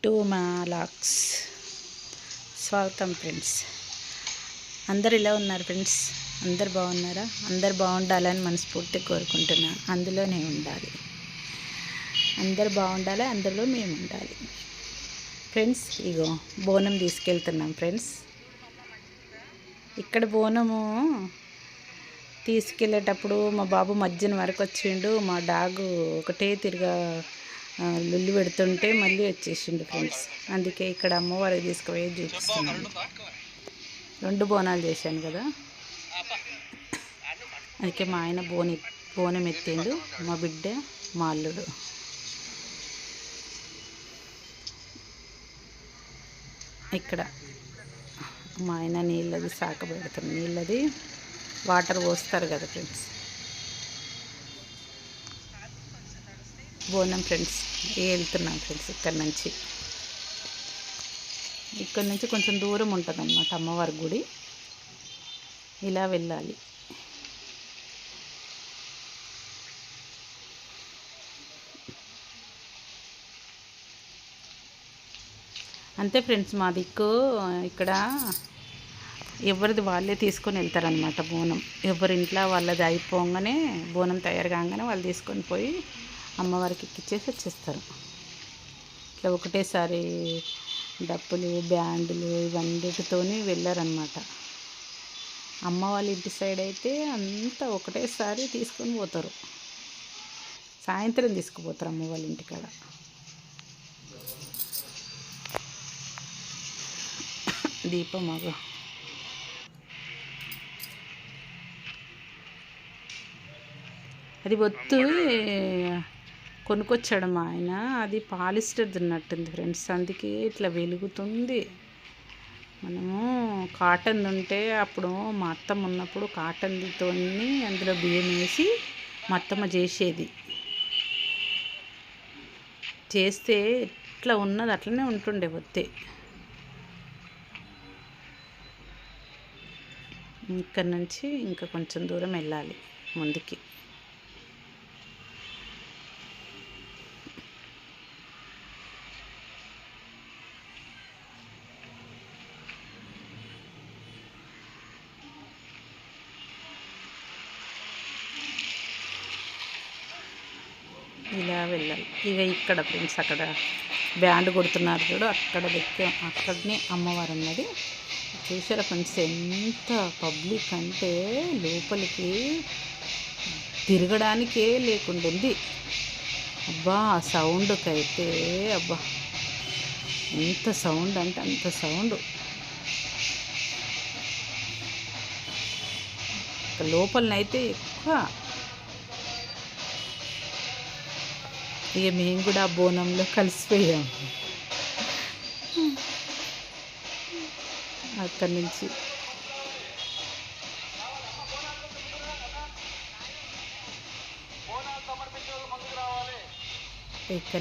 To మా లాక్స్. స్వాగతం friends. అందరు ఇలా ఉన్నారు ఫ్రెండ్స్? అందరు బాగున్నారా? అందరు బాగుండాలని మనస్ఫూర్తిగా కోరుకుంటున్నా. అందులోనే ఉండాలి, అందరు బాగుండాలి, అందులో మేము ఉండాలి ఫ్రెండ్స్. ఇగో బోనం తీసుకెళ్తున్నాం ఫ్రెండ్స్. ఇక్కడ బోనము తీసుకెళ్ళేటప్పుడు మా బాబు మధ్యన వరకు వచ్చిండు. మా డాగు ఒకటే తిరిగా లొల్లి పెడుతుంటే మళ్ళీ వచ్చేసిండు ఫ్రెండ్స్. అందుకే ఇక్కడ అమ్మవారికి తీసుకుపోయి చూపిస్తున్నాను. 2 బోనాలు చేశాను కదా, అందుకే మా ఆయన బోనం ఎత్తిండు, మా బిడ్డ మా అల్లుడు. ఇక్కడ మా ఆయన నీళ్ళది సాక పెడుతుంది. నీళ్ళది వాటర్ పోస్తారు కదా ఫ్రెండ్స్. బోనం ఫ్రెండ్స్ వెళ్తున్నాం ఫ్రెండ్స్. ఇక్కడ నుంచి కొంచెం దూరం ఉంటుంది అన్నమాట అమ్మవారి గుడి. ఇలా వెళ్ళాలి. అంతే ఫ్రెండ్స్. మా దిక్కు ఇక్కడ ఎవరిది వాళ్ళే తీసుకొని వెళ్తారనమాట బోనం. ఎవరింట్లో వాళ్ళది అయిపోగానే బోనం తయారు కాగానే వాళ్ళు తీసుకొని పోయి అమ్మవారికి ఎక్కిచ్చేసి వచ్చేస్తారు. ఇట్లా ఒకటేసారి డప్పులు బ్యాండ్లు ఇవన్నిటితోని వెళ్ళారనమాట. అమ్మ వాళ్ళ ఇంటి సైడ్ అయితే అంతా ఒకటేసారి తీసుకొని పోతారు. సాయంత్రం తీసుకుపోతారు అమ్మ వాళ్ళ ఇంటికాడ. దీపం మగ అది బొత్తు కొనుక్కొచ్చాడు మా ఆయన. అది పాలిస్టర్ ఉన్నట్టుంది ఫ్రెండ్స్, అందుకే ఇట్లా వెలుగుతుంది. మనము కాటన్ ఉంటే అప్పుడు మా అత్తమ్మ ఉన్నప్పుడు కాటన్తో అందులో బియ్యం వేసి మా అత్తమ్మ చేసేది. చేస్తే ఇట్లా ఉన్నది అట్లనే ఉంటుండే బొత్తే. ఇక్కడ నుంచి ఇంకా కొంచెం దూరం వెళ్ళాలి ముందుకి. ఇలా వెళ్ళాలి. ఇక ఇక్కడ ఫ్రెండ్స్ అక్కడ బ్యాండ్ కొడుతున్నారు చూడు, అక్కడనే అమ్మవారు ఉన్నది. చూసారా ఫ్రెండ్స్, ఎంత పబ్లిక్ అంటే లోపలికి తిరగడానికే లేకుండా ఉంది. అబ్బా ఆ సౌండ్కైతే అబ్బా ఎంత సౌండ్ అంటే అంత సౌండ్. లోపలనైతే ఎక్కువ. ఇక మేము కూడా ఆ బోనంలో కలిసిపోయాం. అక్కడి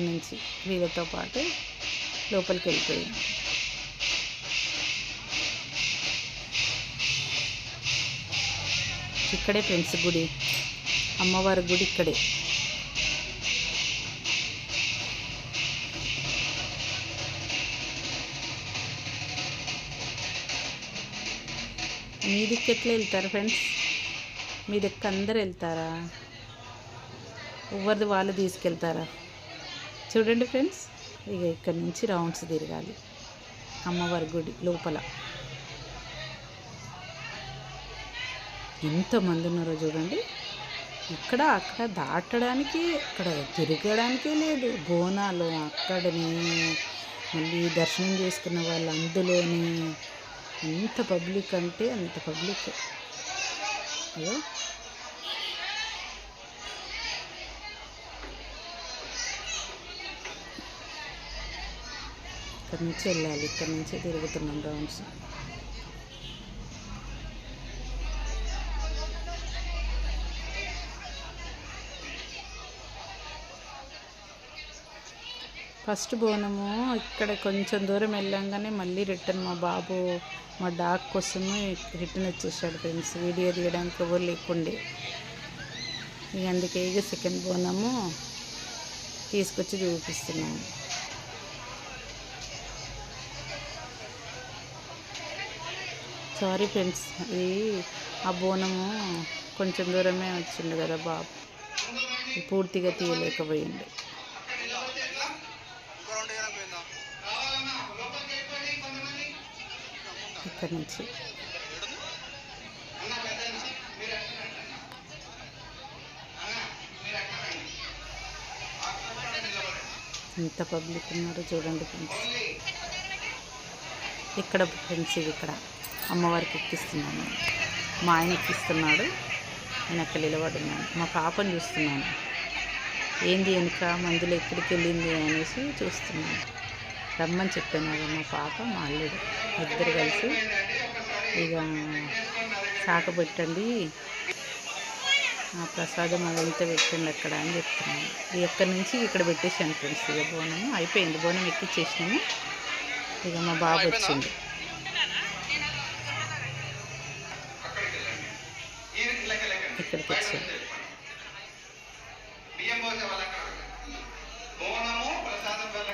నుంచి వీళ్ళతో పాటు లోపలికి వెళ్ళిపోయాం. ఇక్కడే ఫ్రెండ్స్ గుడి, అమ్మవారి గుడి ఇక్కడే. మీ దిక్కు ఎట్లా వెళ్తారు ఫ్రెండ్స్? మీ దిక్కు అందరు వెళ్తారా? ఎవరిది వాళ్ళు తీసుకెళ్తారా? చూడండి ఫ్రెండ్స్, ఇక ఇక్కడి నుంచి రౌండ్స్ తిరగాలి అమ్మవారి గుడి లోపల. ఎంతమంది ఉన్నారో చూడండి. ఇక్కడ అక్కడ దాటడానికి, అక్కడ తిరగడానికే లేదు. బోనాలు అక్కడనే, మళ్ళీ దర్శనం చేసుకున్న వాళ్ళు అందులోనే. ఎంత పబ్లిక్ అంటే అంత పబ్లిక్. అయ్యో ఇక్కడ నుంచి వెళ్ళాలి. ఇక్కడ నుంచే తిరుగుతున్నాం రౌండ్స్. ఫస్ట్ బోనము ఇక్కడ కొంచెం దూరం వెళ్ళంగానే మళ్ళీ రిటర్న్ మా డాగ్ కోసము రిటర్న్ వచ్చేసాడు ఫ్రెండ్స్. వీడియో తీయడానికి ఎవరు లేకుండే. ఇక అందుకే ఇక సెకండ్ బోనము తీసుకొచ్చి చూపిస్తున్నాము. సారీ ఫ్రెండ్స్, ఇది ఆ బోనము కొంచెం దూరమే వచ్చిండు కదా బాబు, పూర్తిగా తీయలేకపోయిండు. ఇక్కడ నుంచి ఎంత పబ్లిక్ ఉన్నారో చూడండి ఫ్రెండ్స్. ఇక్కడ ఫ్రెండ్స్ ఇది ఇక్కడ అమ్మవారికి ఎక్కిస్తున్నాను, మా ఆయన ఎక్కిస్తున్నాడు, నేను అక్కడ నిలబడున్నాను, మా పాపను చూస్తున్నాను. ఏంది వెనుక మందులో ఎక్కడికి వెళ్ళింది అనేసి చూస్తున్నాను. రమ్మని చెప్పాను కదా మా పాప మా అల్లుడు ఇద్దరు కలిసి ఇక శాఖ పెట్టండి, ఆ ప్రసాదం అదంతా పెట్టండి అక్కడ అని చెప్తున్నాను. ఎక్కడి నుంచి ఇక్కడ పెట్టేసాను ఫ్రెండ్స్. ఇక బోనము అయిపోయింది, బోనం ఎక్కిచ్చేసినాము. ఇక మా బాబు వచ్చింది. ఇక్కడికి వచ్చాను.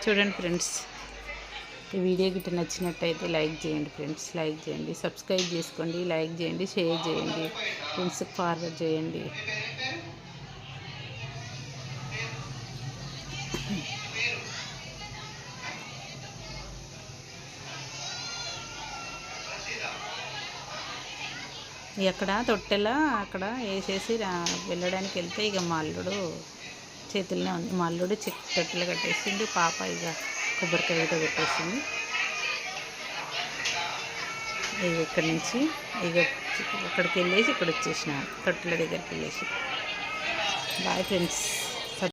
చూడండి ఫ్రెండ్స్, ఈ వీడియో గిట్ట నచ్చినట్టయితే లైక్ చేయండి ఫ్రెండ్స్, లైక్ చేయండి, సబ్స్క్రైబ్ చేసుకోండి, లైక్ చేయండి, షేర్ చేయండి, ఫ్రెండ్స్కి ఫార్వర్డ్ చేయండి. అక్కడ తొట్టెల అక్కడ వేసేసి వెళ్ళడానికి వెళ్తే ఇక మా అల్లుడు చేతుల్లోనే ఉంది. మా అల్లుడు తొట్టెలు కట్టేసిండు, పాప ఇక కొబ్బరికాయతో పెట్టేసింది. ఇక ఇక్కడి నుంచి ఇక అక్కడికి వెళ్ళేసి ఇక్కడ వచ్చేసిన తొట్టెల దగ్గరికి వెళ్ళేసి. Bye friends.